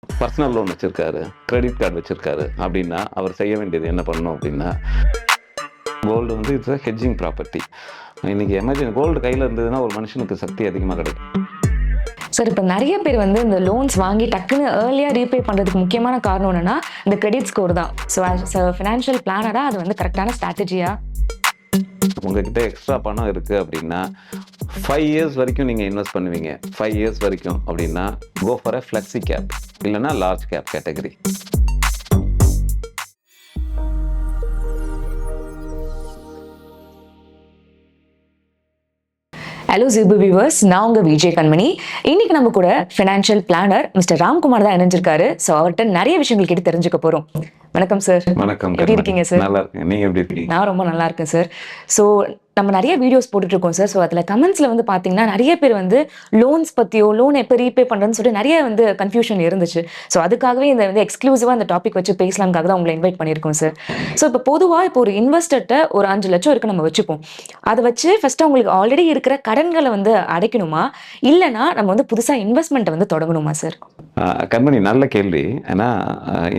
Personal loan வச்சுருக்காரு, credit card வச்சுருக்காரு அப்படின்னா அவர் செய்ய வேண்டியது என்ன பண்ணணும் அப்படின்னா, கோல்டு வந்து இட்ஸ் அ ஹெட்ஜிங் ப்ராப்பர்ட்டி. இன்றைக்கி கோல்டு கையில் இருந்ததுன்னா ஒரு மனுஷனுக்கு சக்தி அதிகமாக கிடைக்கும். சார் இப்போ நிறைய பேர் வந்து இந்த லோன்ஸ் வாங்கி டக்குன்னு ஏர்லியாக ரீபே பண்ணுறதுக்கு முக்கியமான காரணம் என்னன்னா இந்த கிரெடிட் ஸ்கோர் தான். ஸோ ஃபினான்ஷியல் பிளானராக அது வந்து கரெக்டான ஸ்ட்ராட்டஜியா? உங்ககிட்ட எக்ஸ்ட்ரா பணம் இருக்குது அப்படின்னா 5 இயர்ஸ் வரைக்கும் நீங்கள் இன்வெஸ்ட் பண்ணுவீங்க. 5 இயர்ஸ் வரைக்கும் அப்படின்னா go for a flexi cap இல்லைன்னா லார்ஜ் கேப் கேட்டகரி. ஹலோ ஜிபு வியூவர்ஸ், நான் உங்கள் விஜய் கண்மணி. இன்னைக்கு நம்ம கூட ஃபினான்ஷியல் பிளானர் மிஸ்டர் ராம்குமார் தான் இணைஞ்சிருக்காரு. ஸோ அவர்கிட்ட நிறைய விஷயங்கள் கேட்டு தெரிஞ்சுக்க போகிறோம். வணக்கம் சார். வணக்கம். எப்படி இருக்கீங்க சார்? நல்லா இருக்கேன். நீங்கள் எப்படி இருக்கீங்க? நான் ரொம்ப நல்லா இருக்கேன் சார். ஸோ நம்ம நிறைய வீடியோஸ் போட்டுட்ருக்கோம் சார். ஸோ அதில் கமெண்ட்ஸில் வந்து பார்த்தீங்கன்னா நிறைய பேர் வந்து லோன்ஸ் பற்றியோ லோன் எப்போ ரீபே பண்ணுறதுன்னு சொல்லிட்டு நிறைய வந்து கன்ஃபியூஷன் இருந்துச்சு. ஸோ அதுக்காகவே இந்த வந்து எக்ஸ்க்ளூசிவாக இந்த டாபிக் வச்சு பேசலாம்காக தான் உங்களை இன்வைட் பண்ணியிருக்கோம் சார். ஸோ இப்போ பொதுவாக இப்போ ஒரு இன்வெஸ்டர்கிட்ட ஒரு 5 லட்சம் இருக்குது நம்ம வச்சுப்போம். அதை வச்சு ஃபஸ்ட்டு அவங்களுக்கு ஆல்ரெடி இருக்கிற கடன்களை வந்து அடைக்கணுமா, இல்லைனா நம்ம வந்து புதுசாக இன்வெஸ்ட்மெண்ட்டை வந்து தொடங்கணுமா சார்? கண்மணி, நல்ல கேள்வி. ஏன்னா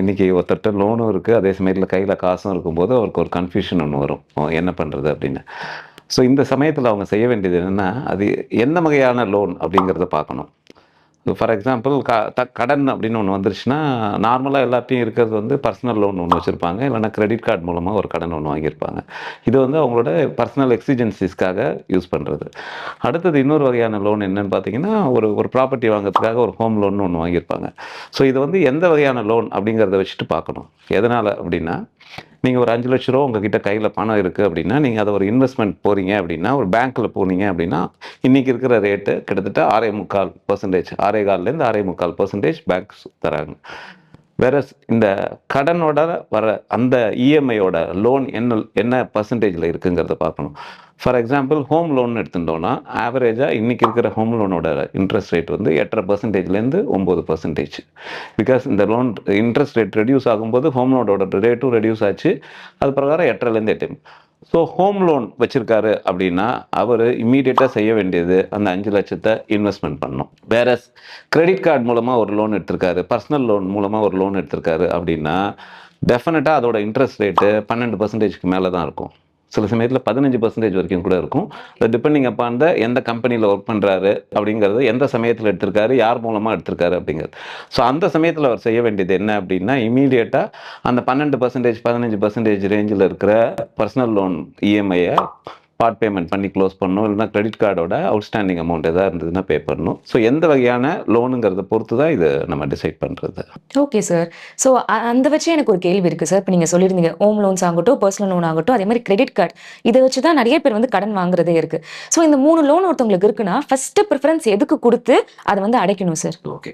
இன்னைக்கு ஒருத்தர்கிட்ட லோனும் இருக்குது, அதே சமயத்தில் கையில் காசும் இருக்கும்போது அவருக்கு ஒரு கன்ஃபியூஷன் ஒன்று வரும், என்ன பண்ணுறது அப்படின்னு. ஸோ இந்த சமயத்தில் அவங்க செய்ய வேண்டியது என்னென்னா, அது எந்த வகையான லோன் அப்படிங்கிறத பார்க்கணும். ஃபார் எக்ஸாம்பிள் கடன் அப்படின்னு ஒன்று வந்துருச்சுன்னா நார்மலாக எல்லாத்தையும் இருக்கிறது வந்து பர்சனல் லோன் ஒன்று வச்சுருப்பாங்க, இல்லைனா கிரெடிட் கார்டு மூலமாக ஒரு கடன் ஒன்று வாங்கியிருப்பாங்க. இது வந்து அவங்களோட பர்சனல் எக்ஸிஜென்சிஸ்க்காக யூஸ் பண்ணுறது. அடுத்தது இன்னொரு வகையான லோன் என்னன்னு பார்த்தீங்கன்னா, ஒரு ப்ராப்பர்ட்டி வாங்குறதுக்காக ஒரு ஹோம் லோன் ஒன்று வாங்கியிருப்பாங்க. ஸோ இது வந்து எந்த வகையான லோன் அப்படிங்கிறத வச்சுட்டு பார்க்கணும். எதனால் அப்படின்னா, நீங்கள் ஒரு 5 லட்ச ரூபா உங்ககிட்ட கையில் பணம் இருக்குது அப்படின்னா, நீங்கள் அதை ஒரு இன்வெஸ்ட்மெண்ட் போகிறீங்க அப்படின்னா, ஒரு பேங்க்கில் போனீங்க அப்படின்னா, இன்றைக்கி இருக்கிற ரேட்டு கிட்டத்தட்ட 6.25%, 6.25%லேருந்து 6.25% பேங்க்ஸ் தராங்க. வேற இந்த கடனோட வர அந்த இஎம்ஐயோட லோன் என்ன பர்சன்டேஜில் இருக்குங்கிறத பார்க்கணும். ஃபார் எக்ஸாம்பிள் ஹோம் லோன் எடுத்துட்டோம்னா ஆவரேஜாக இன்றைக்கி இருக்கிற ஹோம் லோனோட இன்ட்ரெஸ்ட் ரேட் வந்து 8.5%லேருந்து 9%. பிகாஸ் இந்த லோன் இன்ட்ரெஸ்ட் ரேட் ரெடியூஸ் ஆகும்போது ஹோம் லோனோட ரேட்டும் ரெடியூஸ் ஆச்சு. அது பிரகாரம் 8.5லேருந்து 8. ஸோ ஹோம் லோன் வச்சுருக்காரு அப்படின்னா அவர் இம்மீடியட்டாக செய்ய வேண்டியது அந்த 5 லட்சத்தை இன்வெஸ்ட்மெண்ட் பண்ணணும். வேற கிரெடிட் கார்டு மூலமாக ஒரு லோன் எடுத்திருக்காரு, பர்சனல் லோன் மூலமாக ஒரு லோன் எடுத்திருக்காரு அப்படின்னா டெஃபினட்டாக அதோட இன்ட்ரெஸ்ட் ரேட்டு 12%க்கு மேலே தான் இருக்கும். சில சமயத்தில் 15% வரைக்கும் கூட இருக்கும். டிபெண்டிங் அப்பான் எந்த கம்பெனியில் ஒர்க் பண்ணுறாரு அப்படிங்கிறது, எந்த சமயத்தில் எடுத்திருக்காரு, யார் மூலமாக எடுத்திருக்காரு அப்படிங்கிறது. ஸோ அந்த சமயத்தில் அவர் செய்ய வேண்டியது என்ன அப்படின்னா, இமீடியட்டாக அந்த 12% 15% ரேஞ்சில் இருக்கிற பர்சனல் லோன் இஎம்ஐயை பார்ட் பேமெண்ட் பண்ணி க்ளோஸ் பண்ணணும். இல்லைனா கிரெடிட் கார்டோட அவுட்ஸ்டாண்டிங் அமௌண்ட் எதாவது இருந்ததுன்னா பே பண்ணணும். ஸோ எந்த வகையான லோனுங்கிறத பொறுத்து தான் இது நம்ம டிசைட் பண்ணுறது. Okay sir. ஸோ அந்த வச்சு எனக்கு ஒரு கேள்வி இருக்குது சார். இப்போ நீங்கள் சொல்லியிருந்தீங்க ஹோம் லோன்ஸ் ஆகட்டும், பர்சனல் லோன் ஆகட்டும், அதே மாதிரி கிரெடிட் கார்டு, இதை வச்சு தான் நிறைய பேர் வந்து கடன் வாங்குறதே இருக்குது. ஸோ இந்த 3 லோன் ஒருத்தவங்களுக்கு இருக்குன்னா ஃபஸ்ட்டு ப்ரிஃபரன்ஸ் எதுக்கு கொடுத்து அதை வந்து அடைக்கணும் சார்? ஓகே,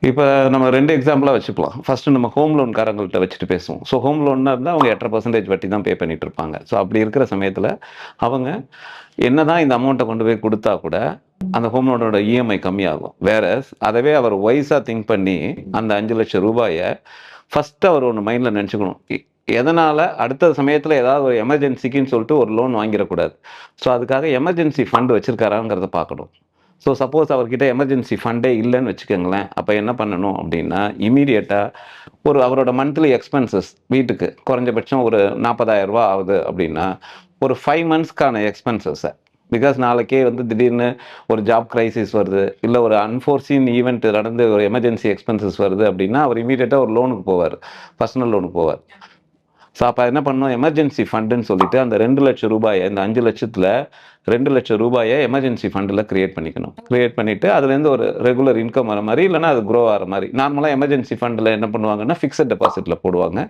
இப்போ நம்ம 2 எக்ஸாம்பிளாக வச்சுக்கலாம். ஃபஸ்ட்டு நம்ம ஹோம் லோன்காரங்கள்ட்ட வச்சுட்டு பேசுவோம். ஸோ ஹோம் லோன்னா இருந்தால் அவங்க 8% வட்டி தான் பே பண்ணிட்டு இருப்பாங்க. ஸோ அப்படி இருக்கிற சமயத்தில் அவங்க என்ன தான் இந்த அமௌண்ட்டை கொண்டு போய் கொடுத்தா கூட அந்த ஹோம் லோனோட இஎம்ஐ கம்மியாகும். வேற அதவே அவர் வைஸாக திங்க் பண்ணி அந்த 5 லட்சம் ரூபாயை ஃபஸ்ட்டு அவர் ஒன்று மைண்டில் நினச்சிக்கணும். எதனால் அடுத்த சமயத்தில் ஏதாவது ஒரு எமர்ஜென்சிக்குன்னு சொல்லிட்டு ஒரு லோன் வாங்கிடக்கூடாது. ஸோ அதுக்காக எமர்ஜென்சி ஃபண்ட் வச்சுருக்காராங்கிறத பார்க்கணும். ஸோ சப்போஸ் அவர்கிட்ட எமர்ஜென்சி ஃபண்டே இல்லைன்னு வச்சுக்கோங்களேன், அப்போ என்ன பண்ணணும் அப்படின்னா, இமீடியட்டாக அவரோட மந்த்லி எக்ஸ்பென்சஸ் வீட்டுக்கு குறைஞ்சபட்சம் ஒரு 40,000 ரூபா ஆகுது அப்படின்னா ஒரு 5 மந்த்ஸ்க்கான எக்ஸ்பென்சஸை, பிகாஸ் நாளைக்கே வந்து திடீர்னு ஒரு ஜாப் கிரைசிஸ் வருது, இல்லை ஒரு அன்ஃபோர்சீன் ஈவெண்ட் நடந்து ஒரு எமர்ஜென்சி எக்ஸ்பென்சஸ் வருது அப்படின்னா அவர் இமீடியட்டாக ஒரு லோனுக்கு போவார், பர்சனல் லோனுக்கு போவார். ஸோ அப்போ என்ன பண்ணணும், எமர்ஜென்சி ஃபண்டுன்னு சொல்லிட்டு அந்த 2 லட்சம் ரூபாயை, இந்த 5 லட்சத்தில் 2 லட்சம் ரூபாயை எமர்ஜென்சி ஃபண்டில் கிரியேட் பண்ணிவிட்டு அதுலேருந்து ஒரு ரெகுலர் இன்கம் வர மாதிரி, இல்லைனா அது க்ரோ ஆகிற மாதிரி. நார்மலாக எமர்ஜென்சி ஃபண்டில் என்ன பண்ணுவாங்கன்னா ஃபிக்ஸட் டெபாசிட்டில் போடுவாங்க,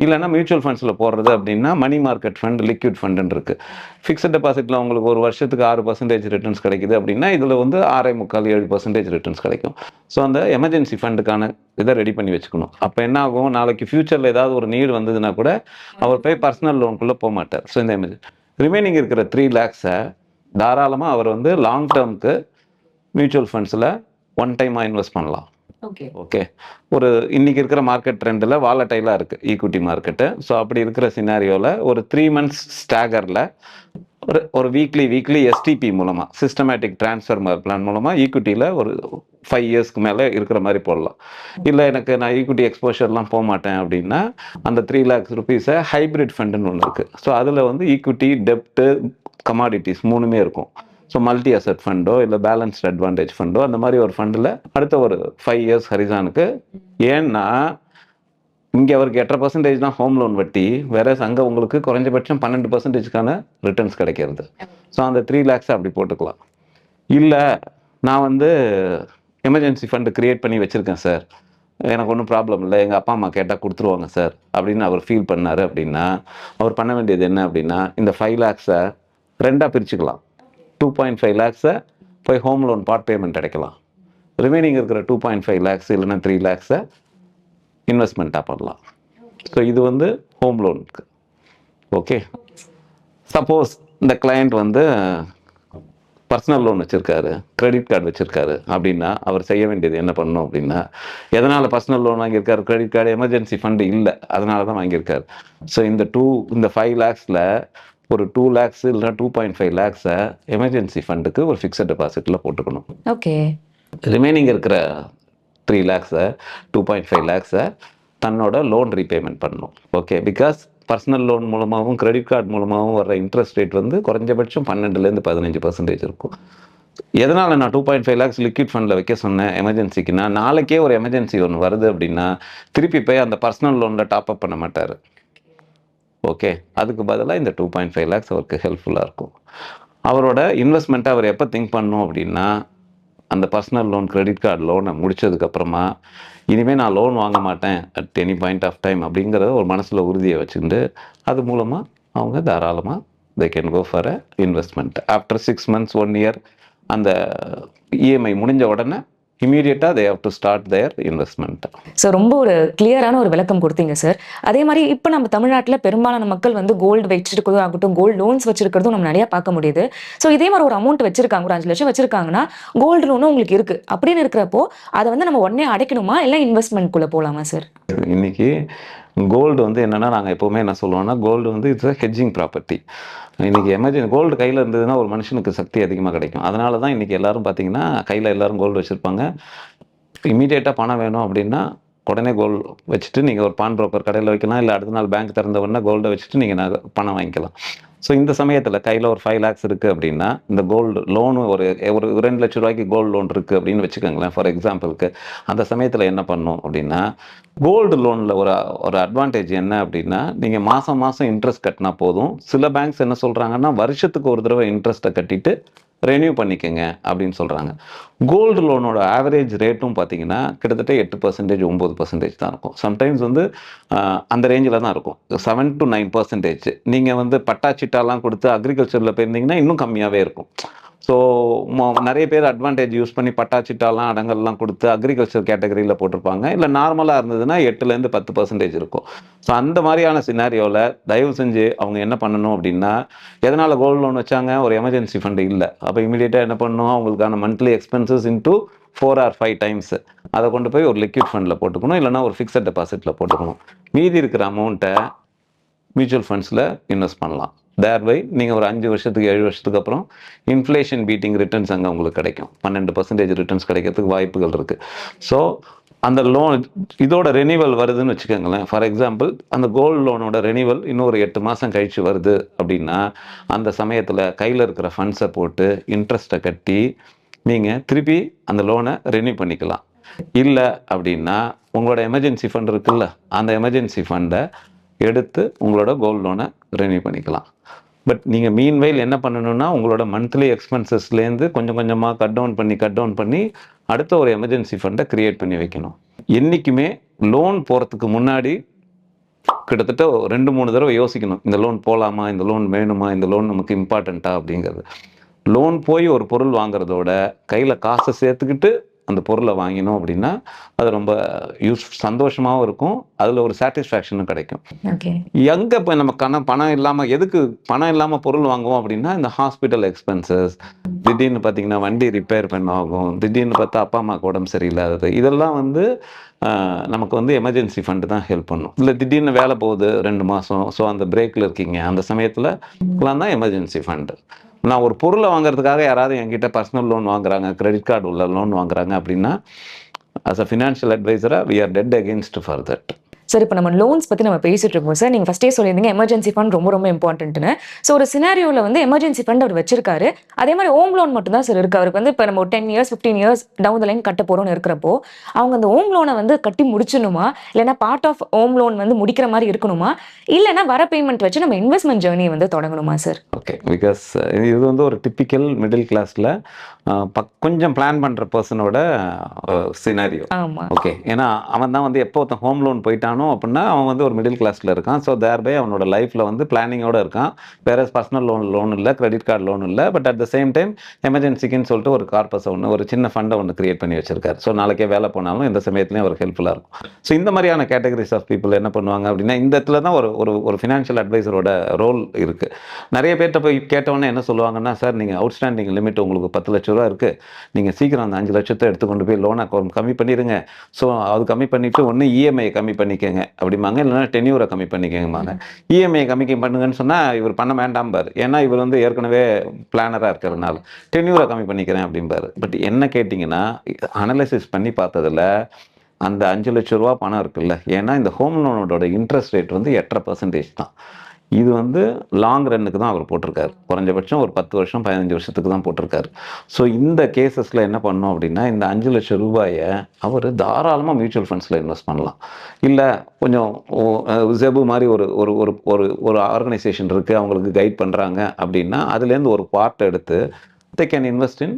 இல்லைனா மியூச்சுவல் ஃபண்ட்ஸில் போடுறது அப்படின்னா மணி மார்க்கெட் ஃபண்ட், லிக்விட் ஃபண்டுன்னு இருக்குது. ஃபிக்ஸட் டெபாசிட்டில் உங்களுக்கு ஒரு வருஷத்துக்கு 6% ரிட்டர்ன்ஸ் கிடைக்குது அப்படின்னா இதில் வந்து 6.25-7% ரிட்டர்ன்ஸ் கிடைக்கும். ஸோ அந்த எமர்ஜென்சி ஃபண்டுக்கான இதை ரெடி பண்ணி வச்சுக்கணும். அப்போ என்ன ஆகும், நாளைக்கு ஃபியூச்சரில் ஏதாவது ஒரு நீடு வந்ததுன்னா கூட அவர் போய் பர்சனல் லோனுக்குள்ளே போக மாட்டார். ஸோ இந்த ரிமைனிங் இருக்கிற 3 lakhs-ஐ தாராளமாக அவர் வந்து லாங் டேர்முக்கு மியூச்சுவல் ஃபண்ட்ஸில் ஒன் டைமாக இன்வெஸ்ட் பண்ணலாம். ஓகே, ஒரு இன்றைக்கி இருக்கிற மார்க்கெட் ட்ரெண்டில் வாலட்டைலாக இருக்குது ஈக்விட்டி மார்க்கெட்டு. ஸோ அப்படி இருக்கிற சினாரியோவில் ஒரு 3 months ஸ்டாகரில் ஒரு வீக்லி எஸ்டிபி மூலமாக, சிஸ்டமேட்டிக் ட்ரான்ஸ்ஃபர் பிளான் மூலமாக ஈக்விட்டியில் ஒரு 5 இயர்ஸ்க்கு மேலே இருக்கிற மாதிரி போடலாம். இல்லை எனக்கு நான் ஈக்விட்டி எக்ஸ்போஷர்லாம் போக மாட்டேன் அப்படின்னா அந்த 3 lakhs rupees-ஐ ஹைப்ரிட் ஃபண்டுன்னு ஒன்று இருக்குது. ஸோ அதில் வந்து ஈக்விட்டி, டெப்ட்டு, கமாடிட்டிஸ் 3மே இருக்கும். ஸோ மல்டி அசட் ஃபண்டோ இல்லை பேலன்ஸ்ட் அட்வான்டேஜ் ஃபண்டோ அந்த மாதிரி ஒரு ஃபண்டில் அடுத்த ஒரு 5 இயர்ஸ் ஹரிசானுக்கு. ஏன்னா இங்கே அவருக்கு 8% தான் ஹோம் லோன் வட்டி, வேற அங்கே உங்களுக்கு குறைஞ்சபட்சம் 12%க்கான ரிட்டர்ன்ஸ் கிடைக்கிறது. ஸோ அந்த 3 lakhs அப்படி போட்டுக்கலாம். இல்லை நான் வந்து எமர்ஜென்சி ஃபண்டு கிரியேட் பண்ணி வச்சுருக்கேன் சார், எனக்கு ஒன்றும் ப்ராப்ளம் இல்லை, எங்கள் அப்பா அம்மா கேட்டால் கொடுத்துருவாங்க சார் அப்படின்னு அவர் ஃபீல் பண்ணார் அப்படின்னா அவர் பண்ண வேண்டியது என்ன அப்படின்னா இந்த 5 lakhs-ஐ 2ஆக பிரிச்சுக்கலாம். 2.5 lakhs-ஐ போய் ஹோம் லோன் பார்ட் பேமெண்ட் அடைக்கலாம். ரிமைனிங் இருக்கிற 2.5 lakhs இல்லைன்னா 3 lakhs-ஐ இன்வெஸ்ட்மெண்ட்டாக பண்ணலாம். ஸோ இது வந்து ஹோம் லோனுக்கு. ஓகே, சப்போஸ் இந்த கிளையண்ட் வந்து பர்சனல் லோன் வச்சுருக்காரு, கிரெடிட் கார்டு வச்சுருக்காரு அப்படின்னா அவர் செய்ய வேண்டியது என்ன பண்ணணும் அப்படின்னா, எதனால் பர்சனல் லோன் வாங்கியிருக்காரு, கிரெடிட் கார்டு, எமர்ஜென்சி ஃபண்டு இல்லை, அதனால தான் வாங்கியிருக்காரு. ஸோ இந்த 5 lakhs-ல ஒரு 2 lakhs இல்லைனா 2.5 lakhs-ஐ எமர்ஜென்சி ஃபண்டுக்கு ஒரு ஃபிக்ஸட் டெபாசிட்டில் போட்டுக்கணும். ஓகே, ரிமைனிங் இருக்கிற 3 lakhs-ஐ 2.5 lakhs-ஐ தன்னோட லோன் ரீபேமெண்ட் பண்ணணும். ஓகே, பிகாஸ் பர்சனல் லோன் மூலமாகவும் கிரெடிட் கார்டு மூலமாகவும் வர இன்ட்ரெஸ்ட் ரேட் வந்து குறைஞ்சபட்சம் 12% 15% இருக்கும். எதனால் நான் 2.5 lakhs லிக்விட் ஃபண்டில் வைக்க சொன்னேன் எமர்ஜென்சிக்குன்னா, நாளைக்கே ஒரு எமர்ஜென்சி ஒன்று வருது அப்படின்னா திருப்பி போய் அந்த பர்சனல் லோனில் டாப்அப் பண்ண மாட்டார். ஓகே, அதுக்கு பதிலாக இந்த 2.5 lakhs அவருக்கு ஹெல்ப்ஃபுல்லாக இருக்கும். அவரோட இன்வெஸ்ட்மெண்ட்டை அவர் எப்போ திங்க் பண்ணணும் அப்படின்னா அந்த பர்சனல் லோன், கிரெடிட் கார்டு லோனை முடிச்சதுக்கப்புறமா இனிமேல் நான் லோன் வாங்க மாட்டேன் at any point of time அப்படிங்கிறத ஒரு மனசில் உறுதியை வச்சுக்கிட்டு அது மூலமாக அவங்க தாராளமாக they can go for a investment. After 6 months, 1 year அந்த இஎம்ஐ முடிஞ்ச உடனே இமீடியட்டாக they have to start their investment. So ரொம்ப ஒரு கிளியரான ஒரு விளக்கம் கொடுத்தீங்க சார். அதே மாதிரி இப்போ நம்ம தமிழ்நாட்டில் பெரும்பாலான மக்கள் வந்து கோல்டு வச்சிருக்கிறதும் ஆகட்டும், கோல்டு லோன்ஸ் வச்சிருக்கிறதும் நம்ம நிறையா பார்க்க முடியுது. ஸோ இதே மாதிரி ஒரு அமௌண்ட் வச்சிருக்காங்க, ஒரு 5 லட்சம் வச்சிருக்காங்கன்னா கோல்டு லோனும் உங்களுக்கு இருக்கு அப்படின்னு இருக்கிறப்போ அதை வந்து நம்ம உடனே அடைக்கணுமா இல்லை இன்வெஸ்ட்மெண்ட்குள்ளே போகலாமா சார்? இன்னைக்கு கோல்டு வந்து என்னென்னா நாங்கள் எப்போவுமே என்ன சொல்லுவோம்னா கோல்டு வந்து இட்ஸ் ஹெட்ஜிங் ப்ராப்பர்ட்டி. இன்றைக்கி கோல்டு கையில் இருந்ததுன்னா ஒரு மனுஷனுக்கு சக்தி அதிகமாக கிடைக்கும். அதனால தான் இன்றைக்கி எல்லோரும் பார்த்தீங்கன்னா கையில் எல்லோரும் கோல்டு வச்சுருப்பாங்க. இமீடியட்டாக பணம் வேணும் அப்படின்னா உடனே கோல்டு வச்சுட்டு நீங்கள் ஒரு பான் புரோக்கர் கடையில் வைக்கலாம், இல்லை அடுத்த நாள் பேங்க் திறந்த உடனே கோல்டை வச்சுட்டு நீங்கள் பணம் வாங்கிக்கலாம். ஸோ இந்த சமயத்தில் கையில் ஒரு 5 lakhs இருக்குது அப்படின்னா இந்த கோல்டு லோனு ஒரு 2 லட்ச ரூபாய்க்கு கோல்டு லோன் இருக்குது அப்படின்னு வச்சுக்கோங்களேன் ஃபார் எக்ஸாம்பிளுக்கு. அந்த சமயத்தில் என்ன பண்ணணும் அப்படின்னா கோல்டு லோனில் ஒரு அட்வான்டேஜ் என்ன அப்படின்னா நீங்கள் மாதம் இன்ட்ரெஸ்ட் கட்டினா போதும். சில பேங்க்ஸ் என்ன சொல்கிறாங்கன்னா வருஷத்துக்கு ஒரு தடவை இன்ட்ரெஸ்ட்டை கட்டிட்டு ரெனியூ பண்ணிக்கங்க அப்படின்னு சொல்கிறாங்க. கோல்டு லோனோட ஆவரேஜ் ரேட்டும் பார்த்தீங்கன்னா கிட்டத்தட்ட 8% 9% தான் இருக்கும். சம்டைம்ஸ் வந்து அந்த ரேஞ்சில் தான் இருக்கும், 7 to 9%. நீங்கள் வந்து பட்டா சிட்டாலாம் கொடுத்து அக்ரிகல்ச்சரில் போயிருந்தீங்கன்னா இன்னும் கம்மியாகவே இருக்கும். ஸோ நிறைய பேர் அட்வான்டேஜ் யூஸ் பண்ணி பட்டா சிட்டாலாம் அடங்கல்லாம் கொடுத்து அக்ரிகல்ச்சர் கேட்டகரியில் போட்டிருப்பாங்க. இல்லை நார்மலாக இருந்ததுன்னா 8 to 10% இருக்கும். ஸோ அந்த மாதிரியான சினாரியோவில் தயவு செஞ்சு அவங்க என்ன பண்ணணும் அப்படின்னா, எதனால் கோல்டு லோன் வச்சாங்க, ஒரு எமர்ஜென்சி ஃபண்டு இல்லை, அப்போ இமீடியட்டாக என்ன பண்ணணும், அவங்களுக்கான monthly expenses into 4 or 5 times அதை கொண்டு போய் ஒரு லிக்விட் ஃபண்டில் போட்டுக்கணும், இல்லைனா ஒரு ஃபிக்ஸட் டெபாசிட்டில் போட்டுக்கணும். மீதி இருக்கிற அமௌண்ட்டை மியூச்சுவல் ஃபண்ட்ஸில் இன்வெஸ்ட் பண்ணலாம். தேர்வை நீங்கள் ஒரு 5 வருஷத்துக்கு 7 வருஷத்துக்கு அப்புறம் இன்ஃப்ளேஷன் பீட்டிங் ரிட்டர்ன்ஸ் அங்கே உங்களுக்கு கிடைக்கும். 12% ரிட்டர்ன்ஸ் கிடைக்கிறதுக்கு வாய்ப்புகள் இருக்குது. ஸோ அந்த லோன் இதோட ரெனிவல் வருதுன்னு வச்சுக்கோங்களேன். ஃபார் எக்ஸாம்பிள் அந்த கோல்டு லோனோட ரெனிவல் இன்னொரு 8 மாதம் கழித்து வருது அப்படின்னா அந்த சமயத்தில் கையில் இருக்கிற ஃபண்ட்ஸை போட்டு இன்ட்ரெஸ்ட்டை கட்டி நீங்கள் திருப்பி அந்த லோனை ரெனியூ பண்ணிக்கலாம். இல்லை அப்படின்னா உங்களோட எமர்ஜென்சி ஃபண்ட் இருக்குல்ல, அந்த எமர்ஜென்சி ஃபண்டை எடுத்து உங்களோட கோல்டு லோனை ரெனியூ பண்ணிக்கலாம். பட் நீங்கள் மீன்வைல் என்ன பண்ணணும்னா உங்களோட மந்த்லி எக்ஸ்பென்சஸ்லேருந்து கொஞ்சம் கொஞ்சமாக கட் டவுன் பண்ணி அடுத்த ஒரு எமர்ஜென்சி ஃபண்டை க்ரியேட் பண்ணி வைக்கணும். என்றைக்குமே லோன் போகிறதுக்கு முன்னாடி கிட்டத்தட்ட 2-3 தடவை யோசிக்கணும், இந்த லோன் போகலாமா, இந்த லோன் வேணுமா, இந்த லோன் நமக்கு இம்பார்ட்டண்ட்டா அப்படிங்கிறது. லோன் போய் ஒரு பொருள் வாங்குறதோட கையில் காசை சேர்த்துக்கிட்டு அந்த பொருளை வாங்கினோம் அப்படின்னா அது ரொம்ப சந்தோஷமாகவும் இருக்கும், அதில் ஒரு சாட்டிஸ்ஃபேக்ஷனும் கிடைக்கும். எங்கே இப்போ நம்ம பணம் இல்லாமல் எதுக்கு பணம் இல்லாமல் பொருள் வாங்குவோம் அப்படின்னா இந்த ஹாஸ்பிட்டல் எக்ஸ்பென்சஸ், திடீர்னு பார்த்தீங்கன்னா வண்டி ரிப்பேர் ஆகும், திடீர்னு பார்த்தா அப்பா அம்மாவுக்கு உடம்பு சரியில்லாதது, இதெல்லாம் வந்து நமக்கு வந்து எமர்ஜென்சி ஃபண்டு தான் ஹெல்ப் பண்ணும். இல்லை திடீர்னு வேலை போகுது 2 மாதம், ஸோ அந்த பிரேக்கில் இருக்கீங்க, அந்த சமயத்தில் தான் எமர்ஜென்சி ஃபண்டு. நான் ஒரு பொருளை வாங்குறதுக்காக யாராவது என்கிட்ட பர்சனல் லோன் வாங்குறாங்க, கிரெடிட் கார்டு உள்ள லோன் வாங்குறாங்க அப்படின்னா, அஸ் அ ஃபினான்ஷியல் அட்வைசரா we are dead against for that. Sir இப்போ நம்ம லோன்ஸ் பற்றி நம்ம பேசிட்டு இருக்கோம் சார். நீங்கள் ஃபஸ்ட்டே சொல்லியிருந்தீங்க எமர்ஜென்சி ஃபண்ட் ரொம்ப ரொம்ப இம்பார்ட்டன்ட்னு. ஸோ ஒரு சினாரியோவில் வந்து எமர்ஜென்சி ஃபண்ட் அவர் வச்சிருக்காரு. அதே மாதிரி ஹோம் லோன் மட்டும் தான் சார் இருக்கு. அவருக்கு வந்து இப்போ நம்ம ஒரு 10 years 15 years down the line கட்ட போகிறோம்னு இருக்கிறப்போ அவங்க அந்த ஹோம் லோனை வந்து கட்டி முடிச்சணுமா, இல்லைன்னா பார்ட் ஆஃப் ஹோம் லோன் வந்து முடிக்கிற மாதிரி இருக்கணுமா, இல்லைன்னா வர பேமெண்ட் வச்சு நம்ம இன்வெஸ்ட்மெண்ட் ஜேர்னியை வந்து தொடங்கணுமா சார்? ஓகே, பிகாஸ் இது வந்து ஒரு டிப்பிக்கல் மிடில் கிளாஸில் கொஞ்சம் பிளான் பண்ணுற பர்சனோட சினாரியோ. ஆமாம். ஓகே, ஏன்னா அவன் தான் வந்து எப்போ ஒருத்தன் ஹோம் லோன் போயிட்டானோ அப்படின்னா அவன் வந்து ஒரு மிடில் கிளாஸில் இருக்கான். ஸோ தேர்பை அவனோட லைஃப்பில் வந்து பிளானிங்கோடு இருக்கான். வேற பர்சனல் லோன் இல்லை, கிரெடிட் கார்டு லோன் இல்லை. But at the same time எமர்ஜென்சிக்குன்னு சொல்லிட்டு ஒரு கார்பஸை ஒன்று, ஒரு சின்ன ஃபண்டை ஒன்று கிரியேட் பண்ணி வச்சிருக்காரு. ஸோ நாளைக்கே வேலை போனாலும் இந்த சமயத்துலேயும் அவருக்கு ஹெல்ப்ஃபுல்லாக இருக்கும். ஸோ இந்த மாதிரியான கேட்டகரிஸ் ஆஃப் பீப்புள் என்ன பண்ணுவாங்க அப்படின்னா, இந்த இடத்துல தான் ஒரு ஃபினான்ஷியல் அட்வைசரோட ரோல் இருக்குது. நிறைய பேர்கிட்ட போய் கேட்டவொன்னே என்ன சொல்லுவாங்கன்னா, சார் நீங்கள் அவுட்ஸ்டாண்டிங் லிமிட் உங்களுக்கு 10 லட்ச ரூபா இருக்குது, நீங்கள் சீக்கிரம் அந்த 5 லட்சத்தை எடுத்துக்கொண்டு போய் லோனை கம்மி பண்ணிடுங்க. ஸோ அது கம்மி பண்ணிவிட்டு ஒன்று இஎம்ஐ கம்மி பண்ணிக்கங்க அப்படிம்பாங்க, இல்லைன்னா டென்யூரை கம்மி பண்ணிக்கங்கம்பாங்க. இஎம்ஐ கம்மி பண்ணுங்கன்னு சொன்னால் இவர் பண்ண வேண்டாம்பார். ஏன்னா இவர் வந்து ஏற்கனவே பிளானராக இருக்கிறதுனால டென்யூரை கம்மி பண்ணிக்கிறேன் அப்படிம்பார். பட் என்ன கேட்டிங்கன்னா, அனலைசிஸ் பண்ணி பார்த்ததில் அந்த 5 லட்ச ரூபா பணம் இருக்குல்ல, ஏன்னா இந்த ஹோம் லோனோட இன்ட்ரெஸ்ட் ரேட் வந்து 8.5% தான். இது வந்து லாங் ரன்னுக்கு தான் அவர் போட்டிருக்காரு. குறைஞ்சபட்சம் ஒரு 10 வருஷம் 15 வருஷத்துக்கு தான் போட்டிருக்காரு. ஸோ இந்த கேசஸில் என்ன பண்ணோம் அப்படின்னா, இந்த 5 லட்சம் ரூபாயை அவர் தாராளமாக மியூச்சுவல் ஃபண்ட்ஸில் இன்வெஸ்ட் பண்ணலாம். இல்லை கொஞ்சம் ஜெபு மாதிரி ஒரு ஒரு ஒரு ஒரு ஒரு ஆர்கனைசேஷன் இருக்குது, அவங்களுக்கு கைட் பண்ணுறாங்க அப்படின்னா அதுலேருந்து ஒரு பார்ட் எடுத்து they can invest in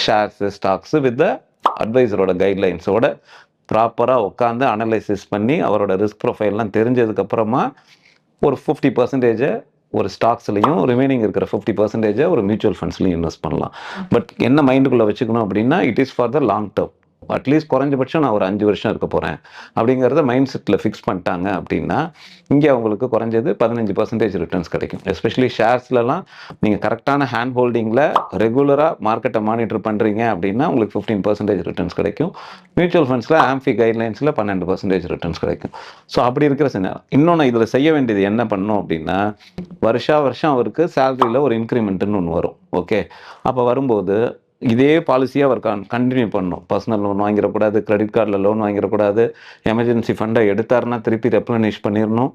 shares, stocks with the அட்வைசரோட கைட்லைன்ஸோட ப்ராப்பராக உட்காந்து அனலைசிஸ் பண்ணி அவரோட ரிஸ்க் ப்ரொஃபைல்லாம் தெரிஞ்சதுக்கப்புறமா ஒரு 50% ஒரு ஸ்டாக்ஸ்லையும் ரிமைனிங் இருக்கிற 50% ஒரு மியூச்சுவல் ஃபண்ட்ஸ்லையும் இன்வெஸ்ட் பண்ணலாம். பட் என்ன மைண்டுக்குள்ளே வச்சுக்கணும் அப்படின்னா, it is for the long term. At least குறைஞ்சபட்சம் நான் ஒரு 5 வருஷம் இருக்க போகிறேன் அப்படிங்கிறத மைண்ட் செட்டில் ஃபிக்ஸ் பண்ணிட்டாங்க அப்படின்னா இங்கே அவங்களுக்கு குறைஞ்சது 15% ரிட்டர்ன்ஸ் கிடைக்கும். எஸ்பெஷலி ஷேர்ஸ்லலாம் நீங்கள் கரெக்டான ஹேண்ட் ஹோல்டிங்கில் ரெகுலராக மார்க்கெட்டை மானிட்டர் பண்ணுறீங்க அப்படின்னா உங்களுக்கு 15% ரிட்டர்ன்ஸ் கிடைக்கும். மியூச்சுவல் ஃபண்ட்ஸில் ஆம்ஃபி கைட்லைன்ஸில் 12% ரிட்டர்ன்ஸ் கிடைக்கும். ஸோ அப்படி இருக்கிற சின்ன இன்னொன்று இதில் செய்ய வேண்டியது என்ன பண்ணணும் அப்படின்னா, வருஷம் அவருக்கு சேலரியில் ஒரு இன்க்ரிமெண்ட்டுன்னு ஒன்று வரும். ஓகே, அப்போ வரும்போது இதே பாலிசியாக அவர் கண்டினியூ பண்ணணும். பர்சனல் லோன் வாங்கிடக்கூடாது, கிரெடிட் கார்டில் லோன் வாங்கிடக்கூடாது, எமர்ஜென்சி ஃபண்டை எடுத்தாருன்னா திருப்பி ரெப்ளனிஷ் பண்ணிடணும்.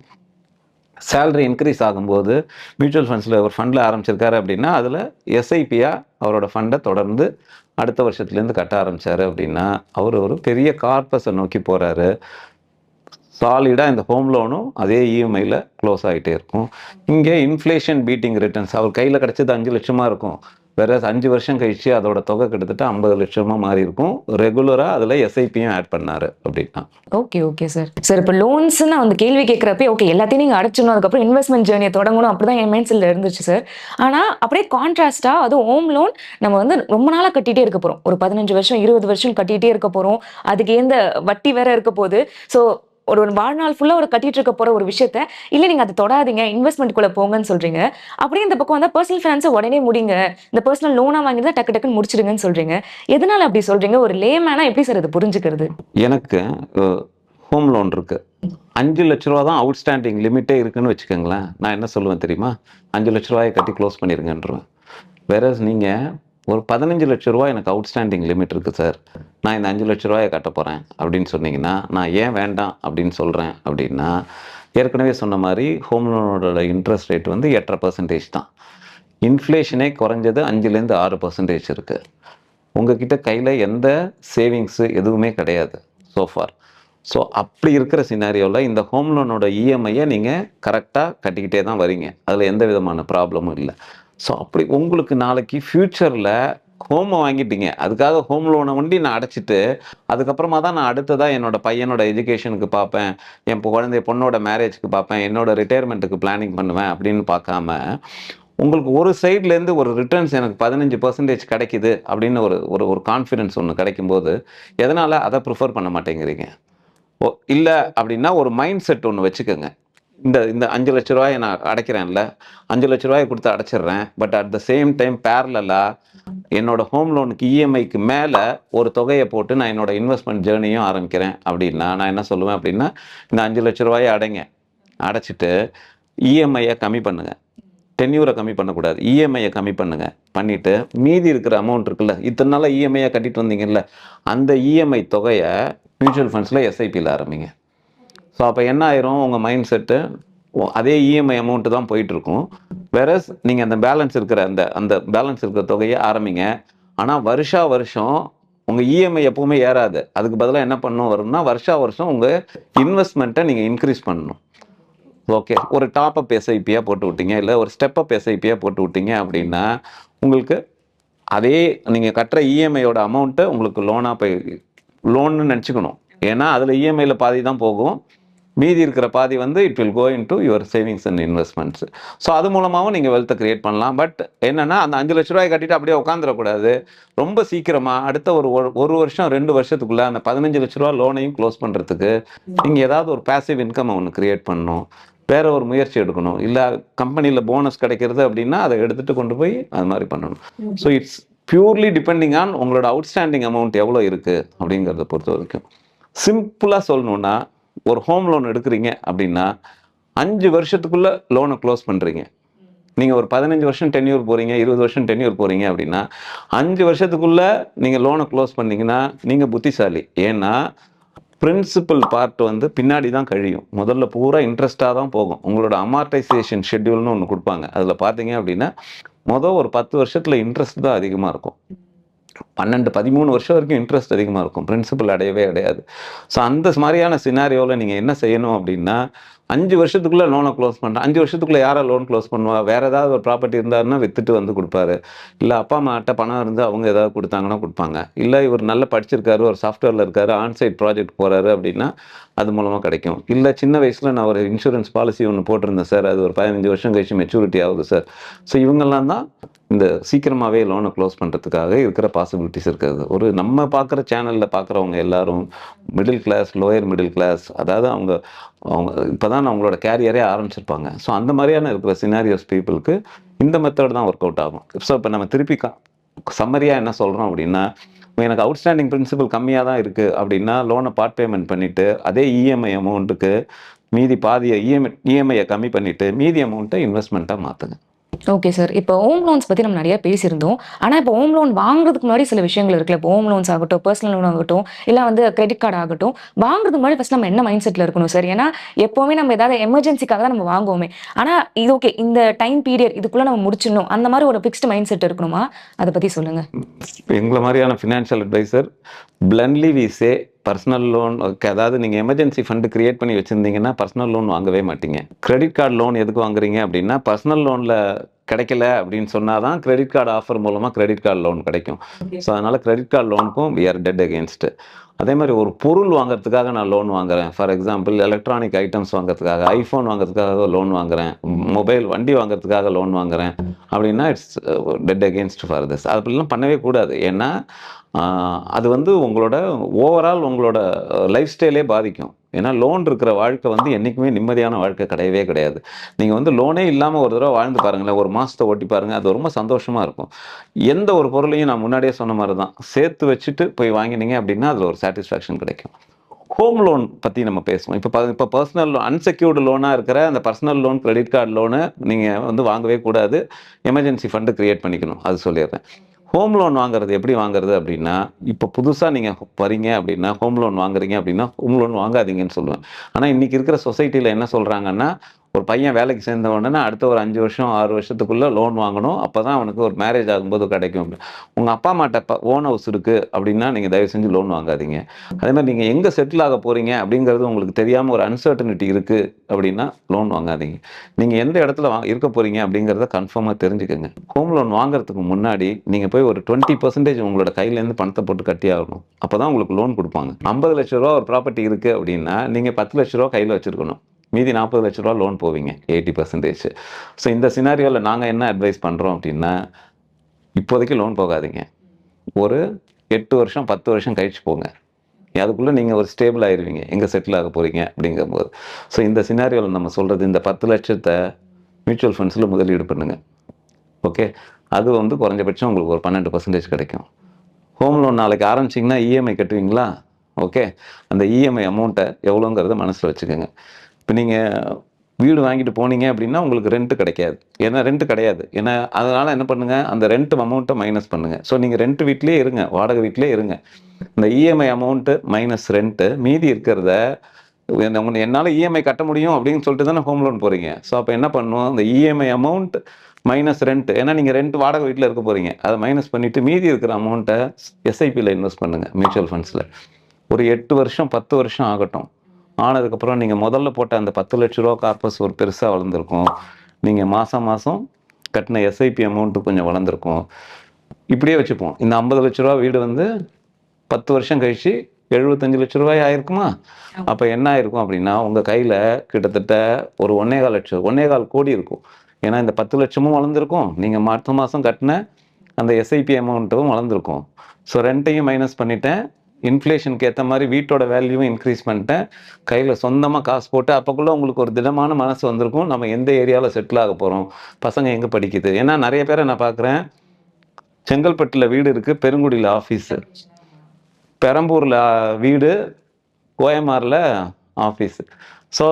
சேலரி இன்க்ரீஸ் ஆகும்போது மியூச்சுவல் ஃபண்ட்ஸில் ஒரு ஃபண்டில் ஆரம்பிச்சிருக்காரு அப்படின்னா அதில் எஸ்ஐபியாக அவரோட ஃபண்டை தொடர்ந்து அடுத்த வருஷத்துலேருந்து கட்ட ஆரம்பித்தார் அப்படின்னா அவர் ஒரு பெரிய கார்பஸை நோக்கி போகிறாரு. சாலிடாக இந்த ஹோம் லோனும் அதே இஎம்ஐயில் க்ளோஸ் ஆகிட்டே இருக்கும். இங்கே இன்ஃப்ளேஷன் பீட்டிங் ரிட்டர்ன்ஸ் அவர் கையில் கிடச்சது 5 லட்சமாக இருக்கும், வேற 5 வருஷம் கழிச்சு அதோட தொகை கிட்டத்தட்ட 50 லட்சமாக மாறி இருக்கும். ரெகுலராக அதில் எஸ்ஐபியும் ஆட் பண்ணார் அப்படின்னா. Okay sir. சார் இப்போ லோன்ஸ் நான் வந்து கேள்வி கேட்குறப்ப ஓகே எல்லாத்தையும் நீங்கள் அடைச்சிடணும், அதுக்கப்புறம் இன்வெஸ்ட்மெண்ட் ஜேர்னியை தொடங்கணும் அப்படி தான் என் மைண்ட்ஸில் இருந்துச்சு சார். ஆனால் அப்படியே கான்ட்ராஸ்டாக அதுவும் ஹோம் லோன் நம்ம வந்து ரொம்ப நாளாக கட்டிகிட்டே இருக்க போகிறோம், ஒரு 15 வருஷம் 20 வருஷம் கட்டிகிட்டே இருக்க போகிறோம், அதுக்கு எந்த வட்டி வேற இருக்க போகுது. ஸோ ஒரு வாழ்நாள் ஃபுல்லாக ஒரு கட்டிட்டு இருக்க போகிற ஒரு விஷயத்த இல்லை நீங்கள் அதை தொடாதீங்க இன்வெஸ்ட்மெண்ட்டுக்குள்ளே போங்கன்னு சொல்கிறீங்க. அப்படியே இந்த பக்கம் வந்தால் பர்சனல் ஃபைனான்ஸை உடனே முடிங்க, இந்த பர்சனல் லோனாக வாங்கி தான் டக்கு டக்குன்னு முடிச்சிடுங்கன்னு சொல்கிறீங்க. எதனால் அப்படி சொல்கிறீங்க? ஒரு லேமேனாக எப்படி சார் இது புரிஞ்சுக்கிறது? எனக்கு ஹோம் லோன் இருக்குது, 5 லட்ச ரூபா தான் அவுட்ஸ்டாண்டிங் லிமிட்டே இருக்குன்னு வச்சுக்கோங்களேன். நான் என்ன சொல்லுவேன் தெரியுமா? 5 லட்ச ரூபாயை கட்டி க்ளோஸ் பண்ணிடுங்கன்றேன். வேற நீங்கள் ஒரு 15 லட்ச ரூபா எனக்கு அவுட்ஸ்டாண்டிங் லிமிட் இருக்குது சார், நான் இந்த 5 லட்ச ரூபாயை கட்ட போகிறேன் அப்படின்னு சொன்னீங்கன்னா நான் ஏன் வேண்டாம் அப்படின்னு சொல்கிறேன் அப்படின்னா, ஏற்கனவே சொன்ன மாதிரி ஹோம் லோனோட இன்ட்ரெஸ்ட் ரேட் வந்து 8.5% தான். இன்ஃப்ளேஷனே குறைஞ்சது 5லேருந்து 6% இருக்குது. உங்ககிட்ட கையில் எந்த சேவிங்ஸு எதுவுமே கிடையாது சோஃபார். ஸோ அப்படி இருக்கிற சினாரியோவில் இந்த ஹோம் லோனோட இஎம்ஐயை நீங்கள் கரெக்டாக கட்டிக்கிட்டே தான் வரீங்க, அதில் எந்த விதமான ப்ராப்ளமும் இல்லை. ஸோ அப்படி உங்களுக்கு நாளைக்கு ஃப்யூச்சரில் ஹோமை வாங்கிட்டீங்க, அதுக்காக ஹோம் லோனை ஒண்டி நான் அடைச்சிட்டு அதுக்கப்புறமா தான் நான் அடுத்ததாக என்னோட பையனோட எஜுகேஷனுக்கு பார்ப்பேன், என் பொண்ணோட மேரேஜ்க்கு பார்ப்பேன், என்னோட ரிட்டையர்மெண்ட்டுக்கு பிளானிங் பண்ணுவேன் அப்படின்னு பார்க்காம உங்களுக்கு ஒரு சைட்லேருந்து ஒரு ரிட்டர்ன்ஸ் எனக்கு 15% கிடைக்குது அப்படின்னு ஒரு கான்ஃபிடென்ஸ் ஒன்று கிடைக்கும்போது எதனால் அதை ப்ரிஃபர் பண்ண மாட்டேங்கிறீங்க? இல்லை அப்படின்னா ஒரு மைண்ட் செட் ஒன்று வச்சுக்கோங்க. இந்த 5 லட்ச ரூபாயை நான் அடைக்கிறேன்ல, 5 லட்ச ரூபாயை கொடுத்து அடைச்சிடுறேன், but at the same time பேரலாக என்னோட ஹோம் லோனுக்கு இஎம்ஐக்கு மேலே ஒரு தொகையை போட்டு நான் என்னோட இன்வெஸ்ட்மெண்ட் ஜேர்னியும் ஆரம்பிக்கிறேன் அப்படின்னா நான் என்ன சொல்லுவேன் அப்படின்னா, இந்த 5 லட்ச ரூபாயை அடைச்சிட்டு இஎம்ஐயை கம்மி பண்ணுங்கள். டென்யூரை கம்மி பண்ணக்கூடாது, இஎம்ஐயை கம்மி பண்ணுங்க. பண்ணிவிட்டு மீதி இருக்கிற அமௌண்ட் இருக்குல்ல, இத்தனை நாளாக இஎம்ஐயாக கட்டிட்டு வந்தீங்கல்ல, அந்த இஎம்ஐ தொகையை மியூச்சுவல் ஃபண்ட்ஸில் எஸ்ஐபியில் ஆரம்பிங்க. ஸோ அப்போ என்ன ஆயிரும், உங்கள் மைண்ட் செட்டு அதே இஎம்ஐ அமௌண்ட்டு தான் போயிட்டுருக்கும். வேறஸ் நீங்கள் அந்த பேலன்ஸ் இருக்கிற அந்த பேலன்ஸ் இருக்கிற தொகையை ஆரம்பிங்க. ஆனால் வருஷம் உங்கள் இஎம்ஐ எப்போவுமே ஏறாது. அதுக்கு பதிலாக என்ன பண்ணணும் வரும்னா, வருஷம் உங்கள் இன்வெஸ்ட்மெண்ட்டை நீங்கள் இன்க்ரீஸ் பண்ணணும். ஓகே, ஒரு டாப்அப் எஸ்ஐபியாக போட்டு விட்டீங்க, இல்லை ஒரு ஸ்டெப்அப் எஸ்ஐபியாக போட்டு விட்டீங்க அப்படின்னா, உங்களுக்கு அதே நீங்கள் கட்டுற இஎம்ஐயோட அமௌண்ட்டு உங்களுக்கு லோனாக போய் லோன்னு நினச்சிக்கணும். ஏன்னா அதில் இஎம்ஐயில் பாதி தான் போகும், மீதி இருக்கிற பாதி வந்து it will go into your savings and investments. So அது மூலமாகவும் நீங்கள் வெல்த்தை கிரியேட் பண்ணலாம். பட் என்னென்னா, அந்த 5 லட்ச ரூபாய் கட்டிட்டு அப்படியே உட்காந்துடக்கூடாது. ரொம்ப சீக்கிரமாக அடுத்த ஒரு வருஷம் 2 வருஷத்துக்குள்ளே அந்த 15 லட்ச ரூபா லோனையும் க்ளோஸ் பண்ணுறதுக்கு நீங்கள் ஏதாவது ஒரு பேசிவ் இன்கம் ஒன்று கிரியேட் பண்ணணும், வேற ஒரு முயற்சி எடுக்கணும். இல்லை கம்பெனியில் போனஸ் கிடைக்கிறது அப்படின்னா அதை எடுத்துகிட்டு கொண்டு போய் அது மாதிரி பண்ணணும். So it's purely depending on உங்களோட அவுட்ஸ்டாண்டிங் அமௌண்ட் எவ்வளோ இருக்குது அப்படிங்கிறத பொறுத்த வரைக்கும். சிம்பிளாக சொல்லணுன்னா, ஒரு ஹோம் லோன் எடுக்கிறீங்க அப்படின்னா 5 வருஷத்துக்குள்ளே லோனை க்ளோஸ் பண்ணுறீங்க. நீங்கள் ஒரு 15 வருஷம் டென்யூர் போகிறீங்க, 20 வருஷம் டென்யூர் போகிறீங்க அப்படின்னா 5 வருஷத்துக்குள்ளே நீங்கள் லோனை க்ளோஸ் பண்ணிங்கன்னா நீங்கள் புத்திசாலி. ஏன்னா பிரின்சிபல் பார்ட் வந்து பின்னாடி தான் கழியும், முதல்ல பூரா இன்ட்ரெஸ்ட்டாக தான் போகும். உங்களோட அமார்டைசேஷன் ஷெட்யூல்னு ஒன்று கொடுப்பாங்க. அதில் பார்த்தீங்க அப்படின்னா ஒரு 10 வருஷத்தில் இன்ட்ரெஸ்ட் தான் அதிகமாக இருக்கும். 12-13 வருஷம் வரைக்கும் இன்ட்ரெஸ்ட் அதிகமாக இருக்கும், பிரின்சிபல் அடையாது. ஸோ அந்த மாதிரியான சினாரியோவில் நீங்கள் என்ன செய்யணும் அப்படின்னா, 5 வருஷத்துக்குள்ளே லோனை க்ளோஸ் பண்ணுறேன். 5 வருஷத்துக்குள்ளே யாரை லோன் க்ளோஸ் பண்ணுவா? வேறு ஏதாவது ஒரு ப்ராப்பர்ட்டி இருந்தாருன்னா விற்றுட்டு வந்து கொடுப்பாரு, இல்லை அப்பா அம்மாட்ட பணம் இருந்து அவங்க ஏதாவது கொடுத்தாங்கன்னா கொடுப்பாங்க, இல்லை இவர் நல்லா படிச்சிருக்காரு, ஒரு சாஃப்ட்வேரில் இருக்காரு, ஆன்சைட் ப்ராஜெக்ட் போகிறாரு அப்படின்னா அது மூலமாக கிடைக்கும். இல்லை சின்ன வயசில் நான் ஒரு இன்சூரன்ஸ் பாலிசி ஒன்று போட்டிருந்தேன் சார், அது ஒரு 15 வருஷம் கழிச்சு மெச்சூரிட்டி ஆகுது சார். ஸோ இவங்கெல்லாம் தான் இந்த சீக்கிரமாகவே லோனை க்ளோஸ் பண்ணுறதுக்காக இருக்கிற பாசிபிலிட்டிஸ் இருக்கிறது. ஒரு நம்ம பார்க்குற சேனலில் பார்க்குறவங்க எல்லாரும் middle class, lower middle class, அதாவது அவங்க இப்போ தான் அவங்களோட கேரியரே ஆரம்பிச்சிருப்பாங்க. ஸோ அந்த மாதிரியான இருக்கிற சினாரியோஸ் பீப்புளுக்கு இந்த மெத்தட் தான் ஒர்க் அவுட் ஆகும். ஸோ இப்போ நம்ம திருப்பி சம்மரியாக என்ன சொல்கிறோம் அப்படின்னா, எனக்கு அவுட்ஸ்டாண்டிங் பிரின்சிபல் கம்மியாக தான் இருக்குது அப்படின்னா லோனை பார்ட் பேமெண்ட் பண்ணிவிட்டு அதே இஎம்ஐ அமௌண்ட்டுக்கு மீதி பாதியை இஎம்ஐயை கம்மி பண்ணிவிட்டு மீதி அமௌண்ட்டை இன்வெஸ்ட்மெண்ட்டாக மாற்றுங்க. Okay sir. இப்போ ஹோம் லோன்ஸ் பற்றி நம்ம நிறைய பேசியிருந்தோம். ஆனால் இப்போ ஹோம் லோன் வாங்குறதுக்கு முன்னாடி சில விஷயங்கள் இருக்குல்ல. இப்போ ஹோம் லோன்ஸ் ஆகட்டும், பர்சனல் லோன் ஆகட்டும், இல்லை வந்து கிரெடிட் கார்டு ஆகட்டும், வாங்குறதுக்கு முன்னாடி ஃபர்ஸ்ட் நம்ம என்ன மைண்ட் செட்டில் இருக்கணும் சார்? ஏன்னா எப்போவுமே நம்ம ஏதாவது எமர்ஜென்சிக்காக தான் நம்ம வாங்குவோமே. ஆனால் இது ஓகே, இந்த டைம் பீரியட் இதுக்குள்ளே நம்ம முடிச்சிடணும், அந்த மாதிரி ஒரு ஃபிக்ஸ்டு மைண்ட் செட் இருக்கணுமா? அதை பற்றி சொல்லுங்கள். எங்களை மாதிரியான financial advisor bluntly we say, personal loan அதாவது நீங்கள் எமர்ஜென்சி ஃபண்டு கிரியேட் பண்ணி வச்சுருந்தீங்கன்னா பர்சனல் லோன் வாங்கவே மாட்டீங்க. கிரெடிட் கார்டு லோன் எதுக்கு வாங்குறீங்க அப்படின்னா, பர்சனல் லோனில் கிடைக்கல அப்படின்னு சொன்னால் தான் கிரெடிட் கார்டு ஆஃபர் மூலமாக கிரெடிட் கார்டு லோன் கிடைக்கும். ஸோ அதனால் கிரெடிட் கார்டு லோனுக்கும் வி ஆர் டெட் அகேன்ஸ்ட். அதே மாதிரி ஒரு பொருள் வாங்குறதுக்காக நான் லோன் வாங்குறேன், ஃபார் எக்ஸாம்பிள் எலக்ட்ரானிக் ஐட்டம்ஸ் வாங்குறதுக்காக, ஐஃபோன் வாங்குறதுக்காக லோன் வாங்குறேன், மொபைல் வண்டி வாங்குறதுக்காக லோன் வாங்குறேன் அப்படின்னா it's dead against for this. அப்படிலாம் பண்ணவே கூடாது. ஏன்னா அது வந்து உங்களோட ஓவரால் உங்களோட லைஃப் ஸ்டைலே பாதிக்கும். ஏன்னா லோன் இருக்கிற வாழ்க்கை வந்து என்றைக்குமே நிம்மதியான வாழ்க்கை கிடையவே கிடையாது. நீங்கள் வந்து லோனே இல்லாமல் ஒரு தடவை வாழ்ந்து பாருங்களேன், ஒரு மாதத்தை ஓட்டி பாருங்கள், அது ரொம்ப சந்தோஷமாக இருக்கும். எந்த ஒரு பொருளையும் நான் முன்னாடியே சொன்ன மாதிரி தான், சேர்த்து வச்சுட்டு போய் வாங்கினீங்க அப்படின்னா அதில் ஒரு சாட்டிஸ்ஃபேக்ஷன் கிடைக்கும். ஹோம் லோன் பற்றி நம்ம பேசுவோம். இப்போ பர்சனல் லோன், அன்செக்யூர்டு லோனாக இருக்கிற அந்த personal loan, credit card loan நீங்கள் வந்து வாங்கவே கூடாது. எமர்ஜென்சி ஃபண்டு கிரியேட் பண்ணிக்கணும், அது சொல்லிடுறேன். ஹோம் லோன் வாங்குறது எப்படி வாங்குறது அப்படின்னா, இப்போ புதுசாக நீங்கள் வரீங்க அப்படின்னா, ஹோம் லோன் வாங்குறீங்க அப்படின்னா ஹோம் லோன் வாங்காதீங்கன்னு சொல்லுவேன். ஆனால் இன்றைக்கி இருக்கிற சொசைட்டியில் என்ன சொல்கிறாங்கன்னா, ஒரு பையன் வேலைக்கு சேர்ந்த உடனே அடுத்த ஒரு 5 வருஷம் 6 வருஷத்துக்குள்ளே லோன் வாங்கணும், அப்போ தான் அவனுக்கு ஒரு மேரேஜ் ஆகும்போது கிடைக்கும். உங்கள் அப்பா அம்மாட்ட ஓன் ஹவுஸ் இருக்குது அப்படின்னா நீங்கள் தயவு செஞ்சு லோன் வாங்காதீங்க. அதே மாதிரி நீங்கள் எங்கே செட்டில் ஆக போகிறீங்க அப்படிங்கிறது உங்களுக்கு தெரியாமல் ஒரு அன்சர்டனிட்டி இருக்குது அப்படின்னா லோன் வாங்காதீங்க. நீங்கள் எந்த இடத்துல இருக்க போகிறீங்க அப்படிங்கிறத கன்ஃபார்மாக தெரிஞ்சுக்கோங்க. ஹோம் லோன் வாங்குறதுக்கு முன்னாடி நீங்கள் போய் ஒரு 20% உங்களோட கையிலேருந்து பணத்தை போட்டு கட்டி ஆகணும். அப்போ தான் உங்களுக்கு லோன் கொடுப்பாங்க. 50 லட்ச ரூபா ஒரு ப்ராப்பர்ட்டி இருக்குது அப்படின்னா நீங்கள் 10 லட்ச ரூபா கையில் வச்சுருக்கணும், மீதி 40 லட்ச ரூபா லோன் போவீங்க, 80%. ஸோ இந்த சினாரியோவில் நாங்கள் என்ன அட்வைஸ் பண்ணுறோம் அப்படின்னா, இப்போதைக்கு லோன் போகாதீங்க, ஒரு 8 வருஷம் 10 வருஷம் கழிச்சு போங்க. அதுக்குள்ளே நீங்கள் ஒரு ஸ்டேபிள் ஆயிடுவீங்க எங்கே செட்டில் ஆக போகிறீங்க அப்படிங்கும்போது. ஸோ இந்த சினாரியோவில் நம்ம சொல்கிறது, இந்த 10 லட்சத்தை மியூச்சுவல் ஃபண்ட்ஸில் முதலீடு பண்ணுங்கள். ஓகே, அது வந்து குறைஞ்சபட்சம் உங்களுக்கு ஒரு 12% கிடைக்கும். ஹோம் லோன் நாளைக்கு ஆரம்பிச்சிங்கன்னா இஎம்ஐ கட்டுவீங்களா? ஓகே, அந்த இஎம்ஐ அமௌண்ட்டை எவ்வளோங்கிறத மனசில் வச்சுக்கோங்க. இப்போ நீங்கள் வீடு வாங்கிட்டு போனீங்க அப்படின்னா உங்களுக்கு ரெண்ட் கிடைக்காது. ஏன்னா ரெண்ட் கிடையாது. ஏன்னா அதனால என்ன பண்ணுங்க, அந்த ரெண்ட் அமௌண்ட்டை மைனஸ் பண்ணுங்க. ஸோ நீங்க ரெண்ட் வீட்லயே இருங்க, வாடகை வீட்லயே இருங்க. இந்த இஎம்ஐ அமௌண்ட்டு மைனஸ் ரெண்ட் மீதி இருக்கிறத என்னால இஎம்ஐ கட்ட முடியும் அப்படின்னு சொல்லிட்டு தானே ஹோம் லோன் போறீங்க. ஸோ அப்போ என்ன பண்ணணும், இந்த இஎம்ஐ அமௌண்ட் மைனஸ் ரெண்ட், ஏன்னா நீங்க ரெண்ட் வாடகை வீட்டில் இருக்க போறீங்க, அதை மைனஸ் பண்ணிட்டு மீதி இருக்கிற அமௌண்ட்டை எஸ்ஐபியில் இன்வெஸ்ட் பண்ணுங்க, மியூச்சுவல் ஃபண்ட்ஸில். ஒரு 8 வருஷம் 10 வருஷம் ஆகட்டும். ஆனதுக்கப்புறம் நீங்கள் முதல்ல போட்ட அந்த 10 லட்ச ரூபா கார்பஸ் ஒரு பெருசாக வளர்ந்துருக்கும். நீங்கள் மாதம் மாதம் கட்டின எஸ்ஐபி அமௌண்ட்டு கொஞ்சம் வளர்ந்துருக்கும். இப்படியே வச்சுப்போம். இந்த 50 லட்ச ரூபா வீடு வந்து 10 வருஷம் கழிச்சு 75 லட்ச ரூபாய் ஆயிருக்குமா? அப்போ என்ன ஆயிருக்கும் அப்படின்னா, உங்கள் கையில் கிட்டத்தட்ட ஒரு 1,4 கோடி இருக்கும். ஏன்னா இந்த 10 லட்சமும் வளர்ந்துருக்கும், நீங்கள் மாதம் மாதம் கட்டின அந்த எஸ்ஐபி அமௌண்ட்டும் வளர்ந்துருக்கும். ஸோ ரெண்ட்டையும் மைனஸ் பண்ணிட்டேன், இன்ஃப்ளேஷனுக்கு ஏற்ற மாதிரி வீட்டோட வேல்யூவும் இன்க்ரீஸ் பண்ணிட்டேன், கையில் சொந்தமாக காசு போட்டு. அப்போக்குள்ளே உங்களுக்கு ஒரு திடமான மனசு வந்திருக்கும், நம்ம எந்த ஏரியாவில் செட்டில் ஆக போகிறோம், பசங்க எங்கே படிக்குது. ஏன்னா நிறைய பேரை நான் பார்க்குறேன், செங்கல்பட்டில் வீடு இருக்குது, பெருங்குடியில் ஆஃபீஸு, பெரம்பூரில் வீடு, ஓஎம்ஆரில் ஆஃபீஸு. ஸோ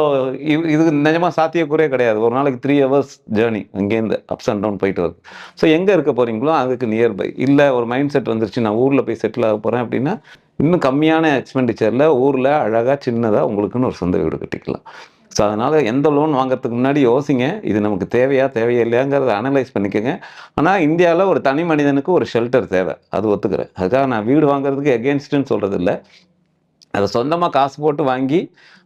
இது நிஜமாக சாத்தியக்கூறே கிடையாது. ஒரு நாளைக்கு 3 hours ஜேர்னி இங்கேருந்து அப்ஸ் அண்ட் டவுன் போயிட்டு வருது. ஸோ எங்கே இருக்க போகிறீங்களோ அதுக்கு நியர்பை. இல்லை ஒரு மைண்ட் செட் வந்துருச்சு, நான் ஊரில் போய் செட்டில் ஆக போகிறேன் அப்படின்னா, இன்னும் கம்மியான எக்ஸ்பெண்டிச்சரில் ஊரில் அழகாக சின்னதாக உங்களுக்குன்னு ஒரு சொந்த வீடு கட்டிக்கலாம். ஸோ அதனால் எந்த லோன் வாங்குறதுக்கு முன்னாடி யோசிங்க, இது நமக்கு தேவையா தேவையில்லையாங்கிறத அனலைஸ் பண்ணிக்கோங்க. ஆனால் இந்தியாவில் ஒரு தனி மனிதனுக்கு ஒரு ஷெல்டர் தேவை, அது ஒத்துக்கிறேன். அதுக்காக நான் வீடு வாங்குறதுக்கு எகென்ஸ்ட்னு சொல்கிறது இல்லை. அதை சொந்தமாக காசு போட்டு வாங்கி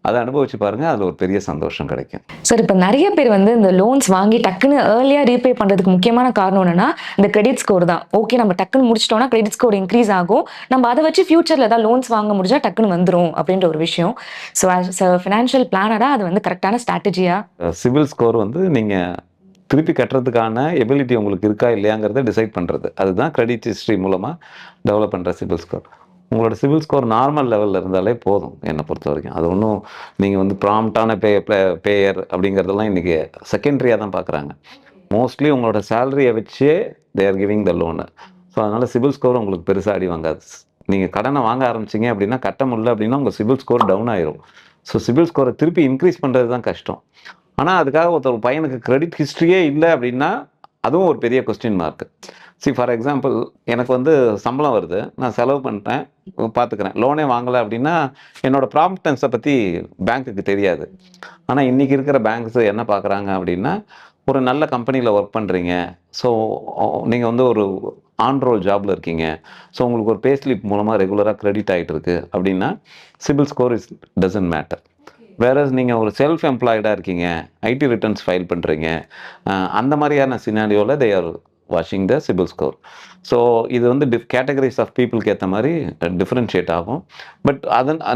அதை அனுபவிச்சு பாருங்க, அதில் ஒரு பெரிய சந்தோஷம் கிடைக்கும். சார் இப்போ நிறைய பேர் வந்து இந்த லோன்ஸ் வாங்கி டக்குன்னு ஏர்லியாக ரீபே பண்ணுறதுக்கு முக்கியமான காரணம் என்னன்னா, இந்த கிரெடிட் ஸ்கோர் தான். ஓகே, நம்ம டக்குன்னு முடிச்சிட்டோம்னா கிரெடிட் ஸ்கோர் இன்க்ரீஸ் ஆகும், நம்ம அதை வச்சு ஃபியூச்சரில் ஏதாவது லோன்ஸ் வாங்க முடிஞ்சா டக்குன்னு வந்துடும் அப்படின்ற ஒரு விஷயம். ஸோ ஃபினான்ஷியல் பிளானராக அது வந்து கரெக்டான ஸ்ட்ராட்டஜியா? சிவில் ஸ்கோர் வந்து நீங்கள் திருப்பி கட்டுறதுக்கான எபிலிட்டி உங்களுக்கு இருக்கா இல்லையாங்கிறத டிசைட் பண்ணுறது. அதுதான் கிரெடிட் ஹிஸ்ட்ரி மூலமாக டெவலப் பண்ணுற சிவில் ஸ்கோர். உங்களோட சிவில் ஸ்கோர் நார்மல் லெவலில் இருந்தாலே போதும் என்னை பொறுத்த வரைக்கும். அது ஒன்றும் நீங்கள் வந்து ப்ராம்ப்டான பேயர் அப்படிங்கிறதெல்லாம் இன்றைக்கி செகண்டரியாக தான் பார்க்குறாங்க. மோஸ்ட்லி உங்களோட சேலரியை வச்சே they are giving the loan. So அதனால் சிவில் ஸ்கோர் உங்களுக்கு பெருசாக அடி வாங்காது. நீங்கள் கடனை வாங்க ஆரம்பிச்சிங்க அப்படின்னா, கட்ட முடியல அப்படின்னா உங்கள் சிவில் ஸ்கோர் டவுன் ஆயிரும். ஸோ சிவில் ஸ்கோரை திருப்பி இன்க்ரீஸ் பண்ணுறது தான் கஷ்டம். ஆனால் அதுக்காக ஒருத்தர் பையனுக்கு கிரெடிட் ஹிஸ்ட்ரியே இல்லை அப்படின்னா அதுவும் ஒரு பெரிய கொஸ்டின் மார்க்கு. ஃபார் எக்ஸாம்பிள், எனக்கு வந்து சம்பளம் வருது, நான் செலவு பண்ணிட்டேன், பார்த்துக்கிறேன், லோனே வாங்கலை அப்படின்னா என்னோடய ப்ராம்ப்டன்ஸை பற்றி பேங்க்குக்கு தெரியாது. ஆனால் இன்றைக்கி இருக்கிற பேங்க்ஸ் என்ன பார்க்குறாங்க அப்படின்னா, ஒரு நல்ல கம்பெனியில் ஒர்க் பண்ணுறீங்க, ஸோ நீங்கள் வந்து ஒரு ஆன்ரோல் ஜாபில் இருக்கீங்க, ஸோ உங்களுக்கு ஒரு பே ஸ்லிப் மூலமாக ரெகுலராக கிரெடிட் ஆகிட்டு இருக்கு அப்படின்னா CIBIL score doesn't matter. Whereas நீங்கள் ஒரு செல்ஃப் எம்ப்ளாய்டாக இருக்கீங்க, ஐடி ரிட்டர்ன்ஸ் ஃபைல் பண்ணுறீங்க, அந்த மாதிரியான சினாரியோவில் they are washing the CIBIL score. So இது வந்து கேட்டகரிஸ் ஆஃப் பீப்புளுக்கு ஏற்ற மாதிரி டிஃப்ரென்ஷியேட் ஆகும். பட்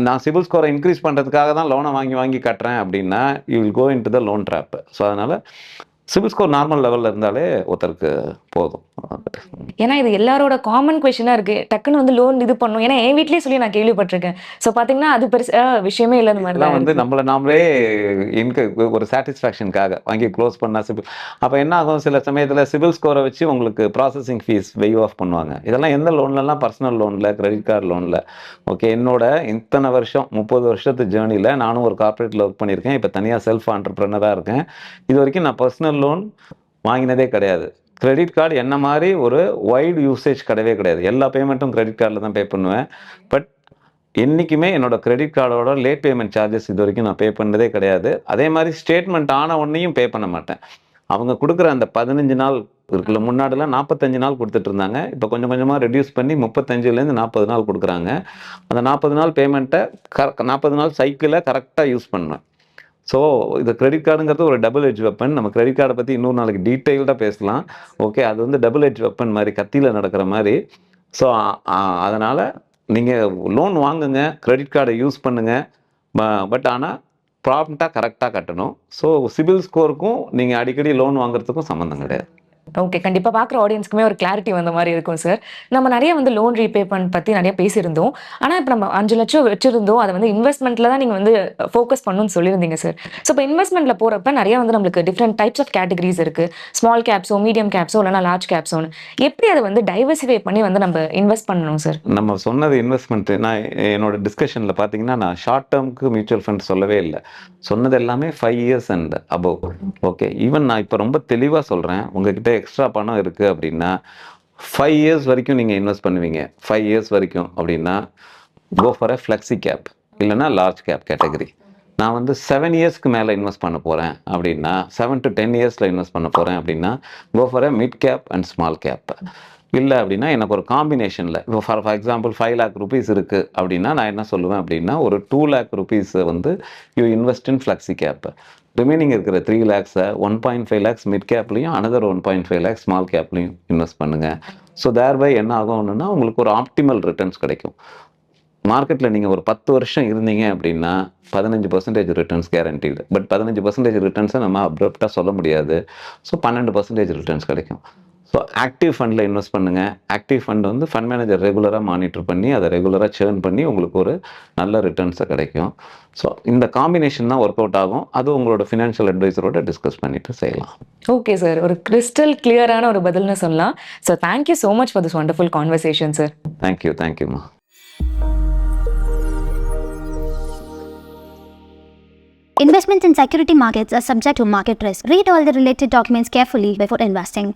நான் சிபில் ஸ்கோரை இன்க்ரீஸ் பண்ணுறதுக்காக தான் லோனை வாங்கி கட்டுறேன் அப்படின்னா you will go into the loan trap. So அதனால் சிபில் ஸ்கோர் நார்மல் லெவலில் இருந்தாலே ஒருத்தருக்கு போதும். ஏன்னா இது எல்லாரோட காமன் கொஸ்டினாக இருக்குது, டக்குன்னு வந்து லோன் இது பண்ணணும். ஏன்னா என் வீட்லேயே சொல்லி நான் கேள்விப்பட்டிருக்கேன். ஸோ பார்த்தீங்கன்னா அது பெருசு விஷயமே இல்லை. அந்த மாதிரி தான் வந்து நம்மளை நாமளே ஒரு சாட்டிஸ்ஃபேக்ஷனுக்காக வாங்கி க்ளோஸ் பண்ணால் சிபில். அப்போ என்ன ஆகும், சில சமயத்தில் சிபில் ஸ்கோரை வச்சு உங்களுக்கு ப்ராசஸிங் ஃபீஸ் வெய்வ் ஆஃப் பண்ணுவாங்க. இதெல்லாம் எந்த லோன்லலாம், பர்சனல் லோனில், கிரெடிட் கார்டு லோனில். ஓகே, என்னோட இத்தனை வருஷம் 30 வருஷத்து ஜேர்னியில் நானும் ஒரு கார்ப்பரேட்டில் ஒர்க் பண்ணியிருக்கேன், இப்போ தனியாக செல்ஃப் ஆண்டர்ப்ரனராக இருக்கேன். இது வரைக்கும் நான் பர்சனல் லோன் வாங்கினதே கிடையாது. கிரெடிட் கார்டு என்ன மாதிரி ஒரு வைடு யூசேஜ் கிடையவே கிடையாது. எல்லா பேமெண்ட்டும் கிரெடிட் கார்டில் தான் பே பண்ணுவேன். பட் என்றைக்குமே என்னோட கிரெடிட் கார்டோட லேட் பேமெண்ட் சார்ஜஸ் இது வரைக்கும் நான் பே பண்ணதே கிடையாது. அதே மாதிரி ஸ்டேட்மெண்ட் ஆன உடனேயும் பே பண்ண மாட்டேன். அவங்க கொடுக்குற அந்த 15 நாள் இருக்குல்ல, முன்னாடிலாம் 45 நாள் கொடுத்துட்டு இருந்தாங்க, இப்போ கொஞ்சம் கொஞ்சமாக ரெடியூஸ் பண்ணி 35லேருந்து 40 நாள் கொடுக்குறாங்க. அந்த 40 நாள் பேமெண்ட்டை 40 நாள் சைக்கிளை கரெக்டாக யூஸ் பண்ணுவேன். ஸோ இது கிரெடிட் கார்டுங்கிறது ஒரு டபுள் எட்ஜ் வெப்பன். நம்ம கிரெடிட் கார்டை பற்றி இன்னொரு நாளைக்கு டீட்டெயில்டாக பேசலாம். ஓகே, அது வந்து டபுள் எட்ஜ் வெப்பன் மாதிரி, கத்தியில் நடக்கிற மாதிரி. ஸோ அதனால் நீங்கள் லோன் வாங்குங்க, கிரெடிட் கார்டை யூஸ் பண்ணுங்கள், பட் ஆனால் ப்ராப்டாக கரெக்டாக கட்டணும். ஸோ சிபில் ஸ்கோருக்கும் நீங்கள் அடிக்கடி லோன் வாங்குறதுக்கும் சம்மந்தம் கிடையாது. ஓகே. கண்டிப்பா பார்க்குற ஆடியன்ஸ்க்குமே ஒரு கிளாரிட்டி வந்த மாரி இருக்கும் சார். நம்ம நெறைய வந்து லோன் ரீபேமெண்ட் பத்தி நெறைய பேசியிருந்தோம். ஆனா, இப்ப நம்ம 5,00,000 வச்சிருந்தோம். அத வந்து இன்வெஸ்ட்மென்ட்ல தான் நீங்க வந்து ஃபோக்கஸ் பண்ணணும்னு சொல்லியிருந்தீங்க சார். ஸோ, இப்ப இன்வெஸ்ட்மென்ட்ல போறப்ப நெறைய வந்து நம்மளுக்கு டிஃபரெண்ட் டைப்ஸ் ஆஃப் கேட்டகரிஸ் இருக்கு. ஸ்மால் கேப்ஸோ, மீடியம் கேப்ஸோ இல்லன்னா லார்ஜ் கேப்ஸோன்னு. எப்படி அத வந்து டைவர்சிஃபை பண்ணி வந்து நம்ம இன்வெஸ்ட் பண்ணணும் சார்? நம்ம சொன்னது இன்வெஸ்ட்மெண்ட். நான் என்னோட டிஸ்கஷன்ல பார்த்தீங்கன்னா, நான் ஷார்ட் டேர்ம்க்கு மியூச்சுவல் ஃபண்ட் சொல்லவே இல்ல. சொன்னது எல்லாமே 5 years and above. Okay. Even நான் இப்ப ரொம்ப தெளிவா சொல்றேன். உங்ககிட்ட எக்ஸ்ட்ரா பணம் இருக்கு அப்படின்னா, 5 இயர்ஸ் வரைக்கும் நீங்க இன்வெஸ்ட் பண்ணுவீங்க. 5 இயர்ஸ் வரைக்கும் அப்படின்னா, கோ ஃபார் ஃப்ளெக்ஸி கேப் இல்லன்னா லார்ஜ் கேப் கேட்டகரி. நான் வந்து 7 இயர்ஸ்க்கு மேல இன்வெஸ்ட் பண்ண போறேன் அப்படின்னா, 7 to 10 இயர்ஸ்ல இன்வெஸ்ட் பண்ண போறேன் அப்படின்னா, go for mid cap and small cap. இல்ல அப்படின்னா, எனக்கு ஒரு காம்பினேஷன்ல இப்போ ஃபார் எக்ஸாம்பிள் 5 லேக் ரூபீஸ் இருக்கு அப்படின்னா, நான் என்ன சொல்லுவேன் அப்படின்னா, ஒரு 2 லேக் ரூபீஸ் வந்து you invest in flexi cap. Remaining இருக்கிற 3 லேக்ஸை 1.5 லேக்ஸ் மிட் கேப்லையும் அனதர் 1.5 லேக்ஸ் ஸ்மால் கேப்லையும் இன்வெஸ்ட் பண்ணுங்க. ஸோ தேர்பை என்ன ஆகும்னா, உங்களுக்கு ஒரு ஆப்டிமல் ரிட்டர்ன்ஸ் கிடைக்கும். மார்க்கெட்டில் நீங்கள் ஒரு 10 வருஷம் இருந்தீங்க அப்படின்னா 15% ரிட்டர்ன்ஸ் கேரண்டீடு. பட் 15% ரிட்டர்ன்ஸை நம்ம அப்ரப்டாக சொல்ல முடியாது. ஸோ 12% ரிட்டர்ன்ஸ் கிடைக்கும். ஸோ ஆக்டிவ் ஃபண்டில் இன்வெஸ்ட் பண்ணுங்கள். ஆக்டிவ் ஃபண்ட் வந்து ஃபண்ட் மேனேஜர் ரெகுலராக மானிட்டர் பண்ணி அதை ரெகுலராக சேர்ன் பண்ணி உங்களுக்கு ஒரு நல்ல ரிட்டர்ன்ஸை கிடைக்கும். ஸோ இந்த காம்பினேஷன் தான் ஒர்க் அவுட் ஆகும். அது உங்களோட ஃபினான்ஷியல் அட்வைசரோட டிஸ்கஸ் பண்ணிட்டு செய்யலாம். Okay sir. ஒரு கிறிஸ்டல் கிளியரான ஒரு பதில்னு சொல்லலாம். So thank you so much for this wonderful conversation sir. தேங்க்யூம்மா. Investments in security markets are subject to market risk. Read all the related documents carefully before investing.